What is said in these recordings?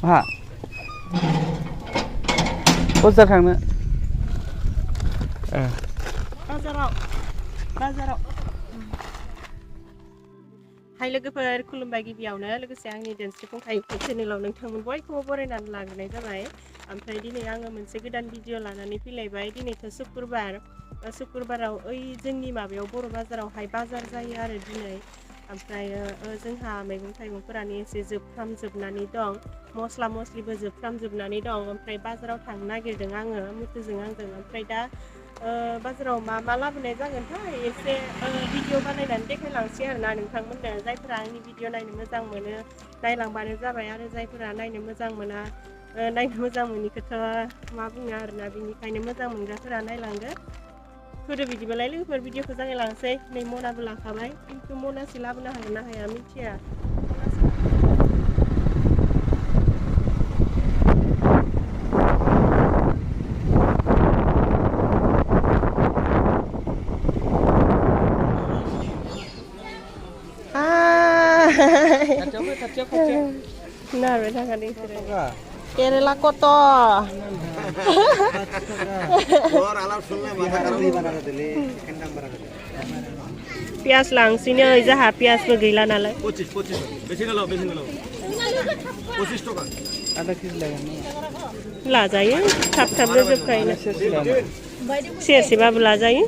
मा बाजार थांनो बाजाराव हाय लोगोफोर खुलुमबाय गिबियावनो लोगोसे आंनि डेन्स फंखाय चेनेलाव नोंथांमोन बयखौबो बरायनानै लाग्रोनाय जाबाय ओमफ्राय दिनै आङो मोनसे गोदान भिडिअ लानानै फैलायबाय दिनैथ' सुक्रुबाराव ओइ जोंनि माबायाव बर' बाजारावहाय बाजार जायो आरो दिनै ओमफ्राय जोंहा मैगं थाइगंफोरानो एसे जोबफ्रामजोबनानै दं मस्ला मस्लिबो जोबफ्रामजोबनानै दं ओमफ्राय बाजाराव थांनो नागिरदों आङो मुथुजों आंजों ओमफ्राय दा बाजाराव मा लाबोनाय जागोनथाय एसे भिडिअ बानायनानै देखायलांसै आरोना नोंथांमोननो जायफोरा आंनि भिडिअ नायनो मोजां मोनो नायलांबानो जाबाय आरो जायफोरा नायनो मोजां मोना नायनो मोजां मोनिखौथ' मा बुङो आरोना बिनिखायनो मोजां मोनग्राफोरा नायलांदो होदो बिदिबालाय लोगोफोर भिडिअखौ जागायलांसै नै मनाबो लाखाबाय खिन्थु मनासो लाबोनो हागोन ना हाया मिथिया नारबाय थाखादों बिसोरो केरेला कट पियास लांसैनो जाहा पियासबो गैला नालाय 25 आधा केजि लागोन लाजायो थाब जोबखायो सेरसेबाबो लाजायो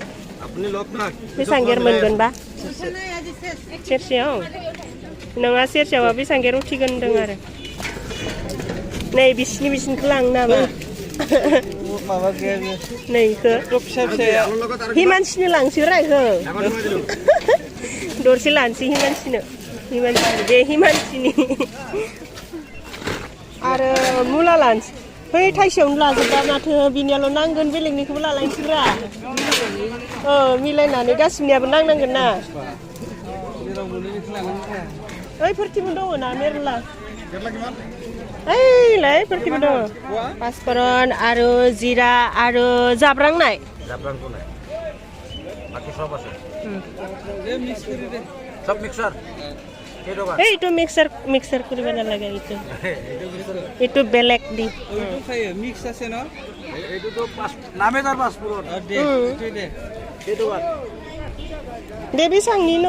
बेसेबां गेर मोनगोनबा सेरसेयाव नङा सेरसेयावबा बेसेबां गेर उथिगोन होनदों आरो नै बिसिनिखौ लांनो नामा माबा गैया नैखौ हिमानसिनो लांसैरा इखौ दरसे लानोसै हिमानसिनो बे हिमानसिनि आरो मुला लानोसै बै थाइसेयावनो लाजोबबा माथो बिनियाल' नांगोन बेलेगनिखौबो लालायनोसैरा मिलायनानै गासिनियाबो नांनांगोन ना ओइफोरथिबो दङ ना मेरला ओइलाय फोरथिबो दङ पासफोरन आरो जिरा आरो जाब्रां नाय सब मिक्सर এইটো মিক্সার কৰিব নালাগে এইটো বেলেগ দি মিক্স আছে ন এইটো নামে তাৰ পাঁচপুৰত দে बेसांनि न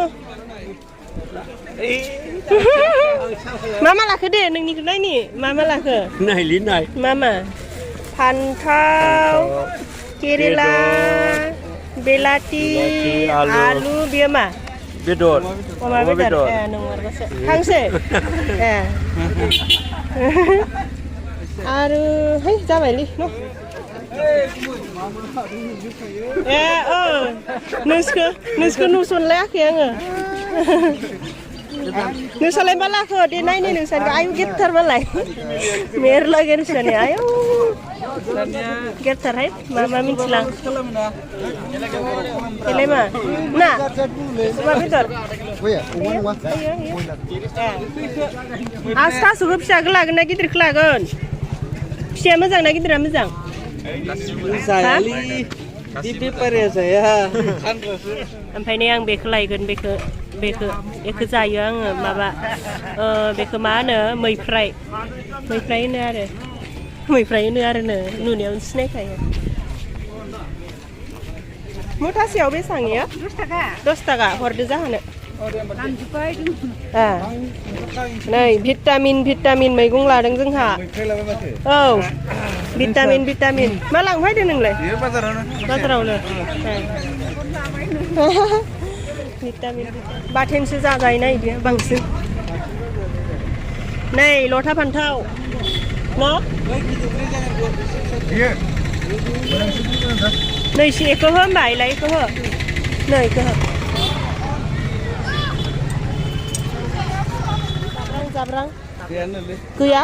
मा लाखो दे नोंनिखौ नायनि मा लाखो नायलि नाय मा फान्थाव केरेला बेलाथि आलु बेयो मा बेदर अमा बेदर नंगौसो हांसो आरो है जाबायलै न नोंसोरखौ नुसनलायाखै आङो नोंसालाय मा लाखो दे नायनो नोंसानिखौ आयु गेटथारबालाय मेरला गेरसानि आयौ गेटथारहाय मा मिथिलां बेलाय मा ना अमा बेदर आं थास'खौ फिसाखौ लागोन ना गिदिरखौ लागोन फिसाया मोजां ना गिदिरा मोजां ओमफ्राय नै आं बेखौ लायगोन बेखौ जायो आङो माबा बेखौ मा होनो मैफ्राय होनो आरो नुनायावनो सिनायखायो मुथासेयाव बेसेबां 10 थाखा हरदो जाहोनो नै भिटामिन मैगं लादों जोंहा औ भिटामिन मा लांफैदो नोंलाय बाजारावनो भिटामिन बाथोनसो जाजायोना इदि बांसिन नै लथा फान्थाव न नै इखौ हो होमबा इलाय इखौ हो नै इखौ हो जाब्रां गैया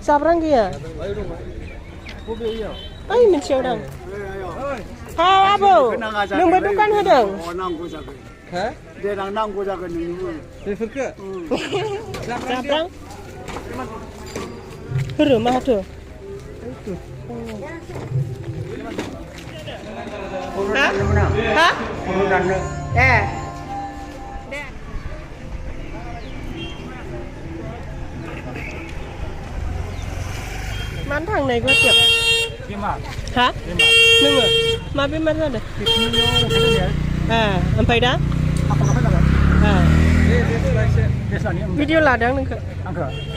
जाब्रां गैया ओइ मोनसेयाव दं हा आबौ नोंबो दखान होदों देनां नांगौ जागोन नोंनोबो बेफोरखौ जाब्रां होरो माथो ฮะเอ๊ะมันทางไหนก็เจ็บ Kimak. ฮะนึงเหรอมาเป็นมันเลยsampai dah video ladang neng ke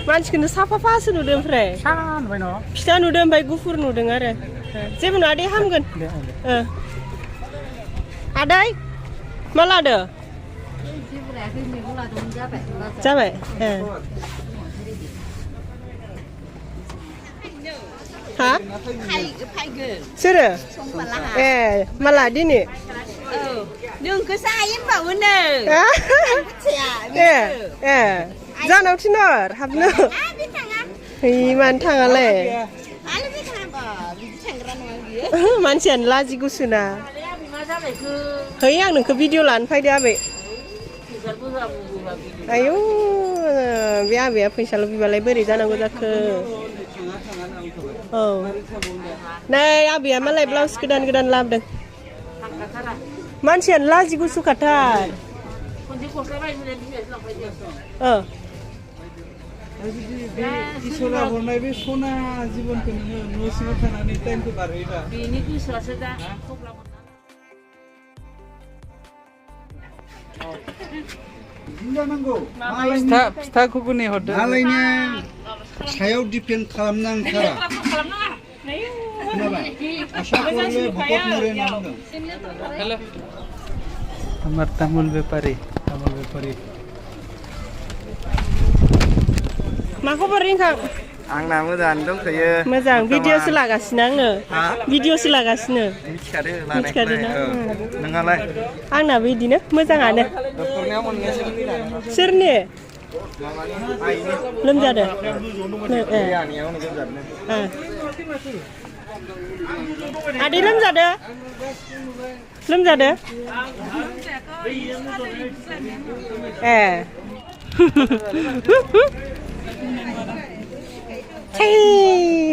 manch kena sapa fase nu dem fre San, bueno. pista nu dem bai gufur nu dengar je nu ade ham kan adai malah ada capek hả sudah malah di ni đừng có sai em bảo nè ra nào chứ nở hấp nở thì man thằng à lẽ man chèn la gì cũng suna thấy anh đừng có video làm phải đi vậy ayo biar पैसा lebih balai beri जानांगौ जाखो औ नै आबैया मालाय blouse गोदान लाबोदों मानसियानो लाजि गुसुखाथार इसोरा हरनाय बे सना जीबनखौ नोङो न' सिङाव थानानै टाइमखौ बारहोयोदा बेनि गोसोआसो दा फिथा घुगुनि हरदो मालायनि सायाव डिपेन्ड खालामनांथारा खोनाबाय आशा करले भकत मरे नांदों हेलो আমার তামুল ব্যাপারী मा खबर रिंखां आंना मोजाङानो दंथ'यो मोजां भिडिअसो लागासिनो आङो भिडिअसो लागासिनो मिथिखादो ना नोंहालाय आंनाबो बिदिनो मोजाङानो डक्टरनियाव मोनगासिनो सोरनि लोमजादों आदै लोमजादों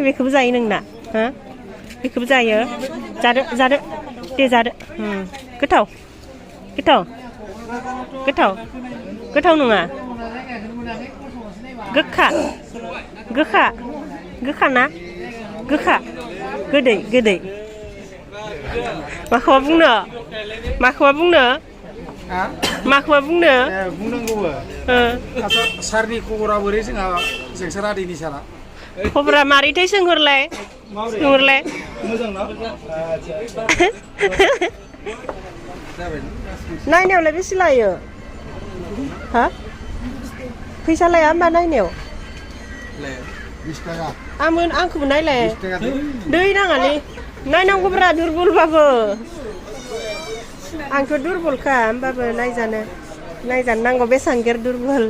बेखौबो जायो नोंना हो बेखौबो जायो जादो दे जादो गोथाव नङा गोखा ना गोदै माखौबा बुंनो बुंनांगौबो सारनि खबरा बोरै जोंहा जोंसार आदैनि सारा खबरा मारैथाय सोंहरलाय मोजां ना नायनायावलाय बेसे लायो हा फैसा लाया होमबा नायनायाव 20 थाखा आंखौबो नायलाय दै नाङालै नायनांगौब्रा दुरबलबाबो आंथ' दुरबलखा होमबाबो नायजानो नांगौ बेसां गेर दुरबल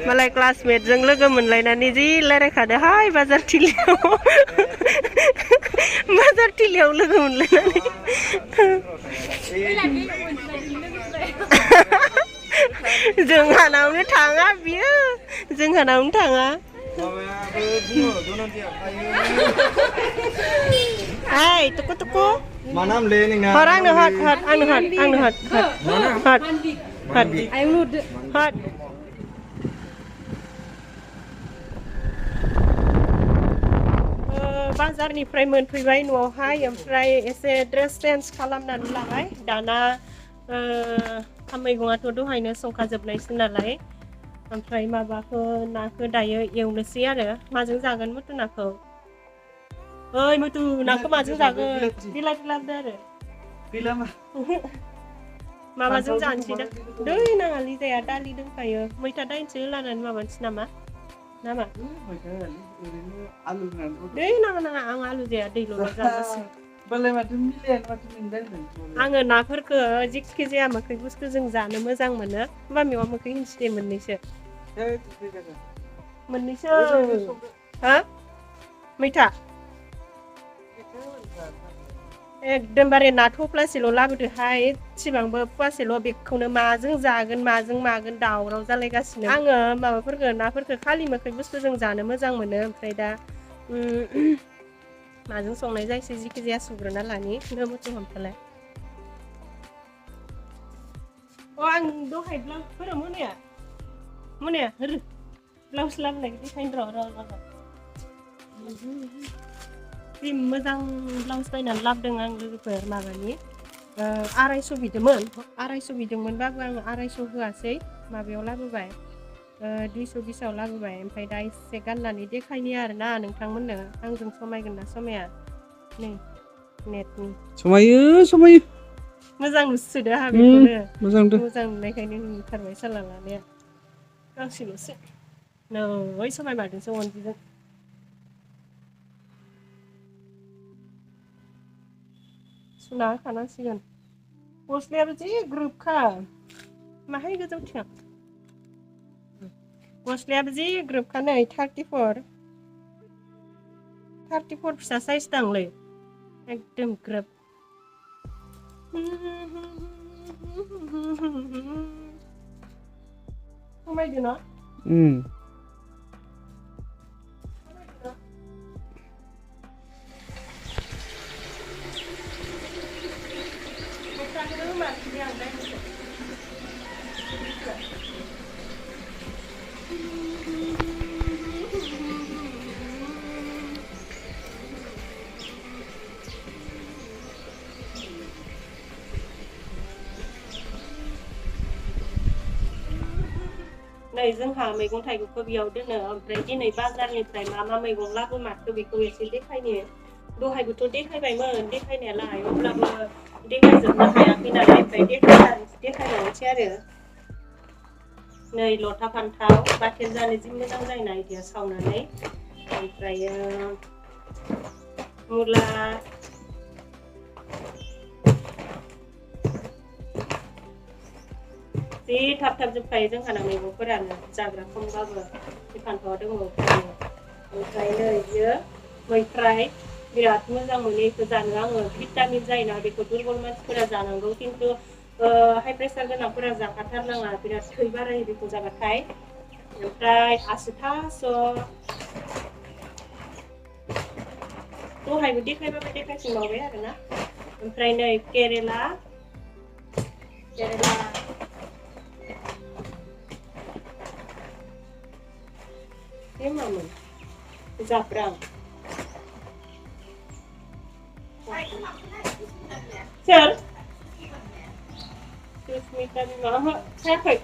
मालाय क्लासमेटजों लोगो मोनलायनानै जि रायलायखादोहाय बाजार थिलियाव लोगो मोनलायनानै जोंहानावनो थाङा बियो Hai, tuku. Mana amle nih nggak? Orang nih hot. Bazarनिफ्राय मोनफैबाय न'आवहाय ओमफ्राय एसे ड्रेस चेन्ज खालामनानै लाबाय दाना मैगङाथ' दहायनो संखाजोबनायसो नालाय ओमफ्राय माबाखौ नाखौ दायो एवनोसै आरो माजों जागोन मुथु नाखौ ओइ मुथु नाखौ माजों जागोन बिलाइ लाबोदो आरो माबाजों जानोसै दा दै नाङालै जाया दालि दंखायो मैथा दाइनसो लानानै माबानोसै नामा दै नाङा आं आलु जाया दैल' जागासिनो आङो नाफोरखौ जिखि जाया मोखै बुस्थुजों जानो मोजां मोनो होमबा मेवा मोखै होनसै दे मोननैसो हा मैथा एकदमबारे ना थफ्लासेल' लाबोदोहाय एसेबांबो फुवासेल' बेखौनो माजों जागोन माजों मागोन दावराव जालायगासिनो आङो माबाफोरखौ नाफोरखौ खालि मोखै बुस्थुजों जानो मोजां मोनो ओमफ्राय दा माजों संनाय जायसै जिखि जाया सुग्रोना लानि गोमोथो हमथालाय आं दहाय ब्लाउसफोरा मोनाया ब्लाउस लाबोनाय देखायनो र' जि मोजां ब्लाउस बायनानै लाबोदों आं लोगोफोर माबानि 250 बिदोंमोनबाबो आं 250 होआसै माबायाव लाबोबाय 220आव लाबोबाय ओमफ्राय दा एसे गाननानै देखायनि आरोना नोंथांमोननो आंजों समायगोन ना समाया नै नेटनि समायो मोजां नुसोदो आहा बेखौनो मोजां नुनायखायनो नुथारबाय साला लानाया गांसेल'सो नै समायमारदोंसो अनजिजों सुना होखानांसिगोन गस्लायाबो जि ग्रोबखा माहाय गोजौथिं गस्लायाबो जि ग्रोबखा नै 34 फिसा साइज दांलै एकदम ग्रोब समायदो ना नै जोंहा मैगं थाइगंखौ बेयाव दोनो ओमफ्राय दिनै बाजारनिफ्राय मा मैगं लाबोमारखो बेखौ एसे देखायनि दहायबोथ' देखायबायमोन देखायनायालाय अब्लाबो देखायजोबनो हायाखै नालाय ओमफ्राय देखायबावनोसै आरो नै लथा फान्थाव बाथोन जानो जि मोजां जायोना इदिया सावनानै ओमफ्रायो मुला जि थाब जोबखायो जोंहाना मैगंफोरानो जाग्रा खमबाबो बे फान्थावा दङ ओमफ्राय नै बियो मैफ्राय बिराद मोजां मोनो बेखौ जानो आङो भिटामिन जायोना बेखौ दुरबल मानसिफोरा जानांगौ खिन्थु हाइ प्रेसार गोनांफोरा जाखाथारनाङा बिराद थै बारायो बेखौ जाबाथाय ओमफ्राय आसु थास' दहायबो देखायबाबो देखायफिनबावबाय आरोना ओमफ्राय नै केरेला बे मामोन जाब्रां सोर सुस्मिता बिमा जायाखै